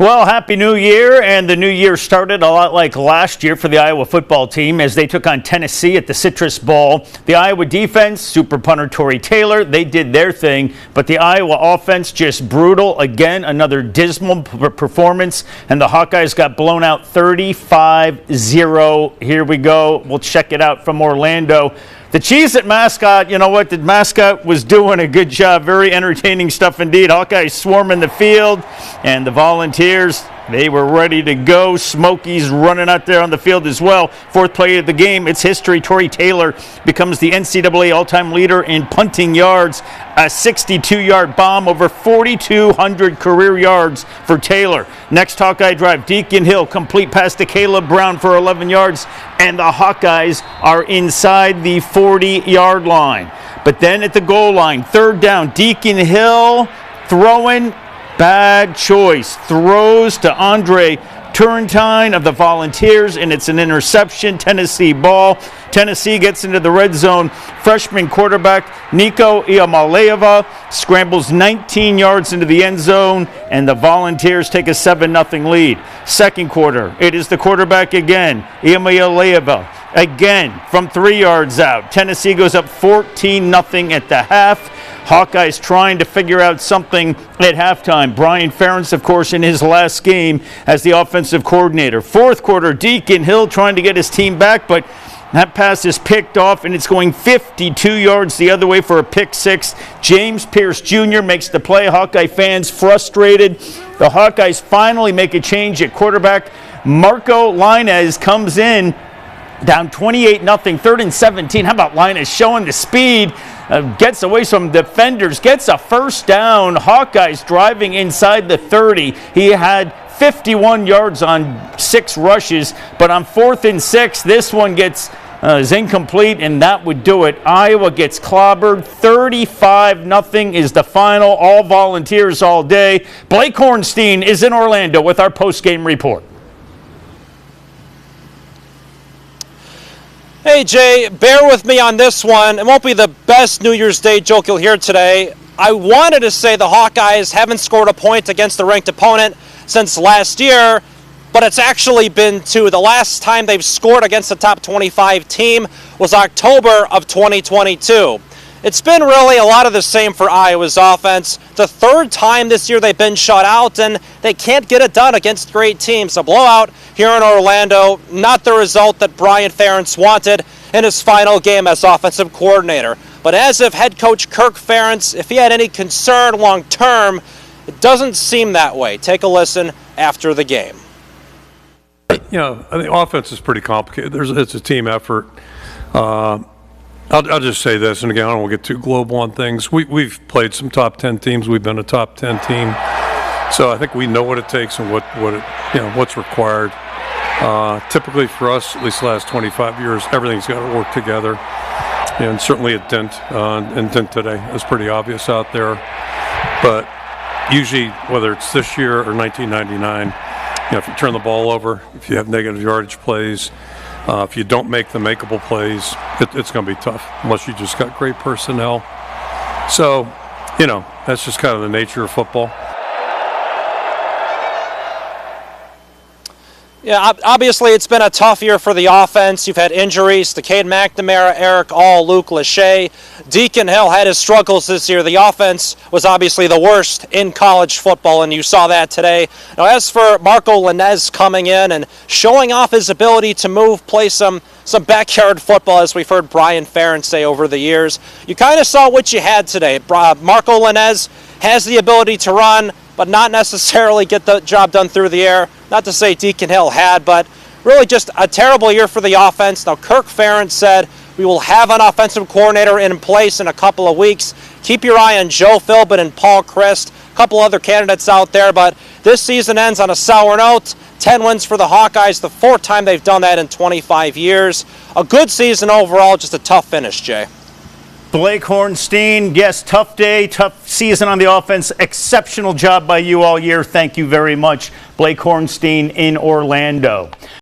Well, Happy New Year, and the new year started a lot like last year for the Iowa football team as they took on Tennessee at the Citrus Bowl. The Iowa defense, super punter Tory Taylor, they did their thing, but the Iowa offense just brutal. Again, another dismal performance, and the Hawkeyes got blown out 35-0. Here we go. We'll check it out from Orlando. The Cheez-It mascot, you know what? The mascot was doing a good job. Very entertaining stuff indeed. Hawkeyes swarming the field, and the Volunteers, they were ready to go. Smokey's running out there on the field as well. Fourth play of the game, it's history. Tory Taylor becomes the NCAA all-time leader in punting yards. A 62-yard bomb, over 4,200 career yards for Taylor. Next Hawkeye drive, Deacon Hill, complete pass to Caleb Brown for 11 yards, and the Hawkeyes are inside the 40-yard line. But then at the goal line, third down, Deacon Hill throwing. Bad choice. Throws to Andre Turrentine of the Volunteers, and it's an interception. Tennessee ball. Tennessee gets into the red zone. Freshman quarterback Nico Iamaleava scrambles 19 yards into the end zone, and the Volunteers take a 7-0 lead. Second quarter, it is the quarterback again, Iamaleava. Again, from 3 yards out. Tennessee goes up 14-0 at the half. Hawkeyes trying to figure out something at halftime. Brian Ferentz, of course, in his last game as the offensive coordinator. Fourth quarter, Deacon Hill trying to get his team back, but that pass is picked off, and it's going 52 yards the other way for a pick six. James Pierce Jr. makes the play. Hawkeye fans frustrated. The Hawkeyes finally make a change at quarterback. Marco Linez comes in, down 28-0, 3rd and 17. How about Linus showing the speed? Gets away from defenders, gets a first down. Hawkeyes driving inside the 30. He had 51 yards on 6 rushes, but on 4th and 6, this one is incomplete, and that would do it. Iowa gets clobbered. 35-0 is the final. All Volunteers all day. Blake Hornstein is in Orlando with our post-game report. Hey Jay, bear with me on this one. It won't be the best New Year's Day joke you'll hear today. I wanted to say the Hawkeyes haven't scored a point against the ranked opponent since last year, but it's actually been 2. The last time they've scored against a top 25 team was October of 2022. It's been really a lot of the same for Iowa's offense. The 3rd time this year they've been shut out, and they can't get it done against great teams. A blowout here in Orlando, not the result that Brian Ferentz wanted in his final game as offensive coordinator. But as of head coach Kirk Ferentz, if he had any concern long term, it doesn't seem that way. Take a listen after the game. You know, I think offense is pretty complicated. It's a team effort. I'll just say this, and again, I don't want to get too global on things. We've played some top 10 teams. We've been a top 10 team, so I think we know what it takes and what's required. Typically for us, at least the last 25 years, everything's got to work together, and certainly it didn't. And didn't today. It's pretty obvious out there. But usually, whether it's this year or 1999, if you turn the ball over, if you have negative yardage plays, if you don't make the makeable plays, it's going to be tough unless you just got great personnel. So, that's just kind of the nature of football. Yeah, obviously it's been a tough year for the offense. You've had injuries to Cade McNamara, Eric All, Luke Lachey. Deacon Hill had his struggles this year. The offense was obviously the worst in college football, and you saw that today. Now, as for Marco Linez coming in and showing off his ability to move, play some backyard football, as we've heard Brian Ferentz say over the years, you kind of saw what you had today. Marco Linez has the ability to run, but not necessarily get the job done through the air. Not to say Deacon Hill had, but really just a terrible year for the offense. Now, Kirk Ferentz said we will have an offensive coordinator in place in a couple of weeks. Keep your eye on Joe Philbin and Paul Christ, a couple other candidates out there, but this season ends on a sour note. 10 wins for the Hawkeyes, the 4th time they've done that in 25 years. A good season overall, just a tough finish, Jay. Blake Hornstein, yes, tough day, tough season on the offense. Exceptional job by you all year. Thank you very much. Blake Hornstein in Orlando.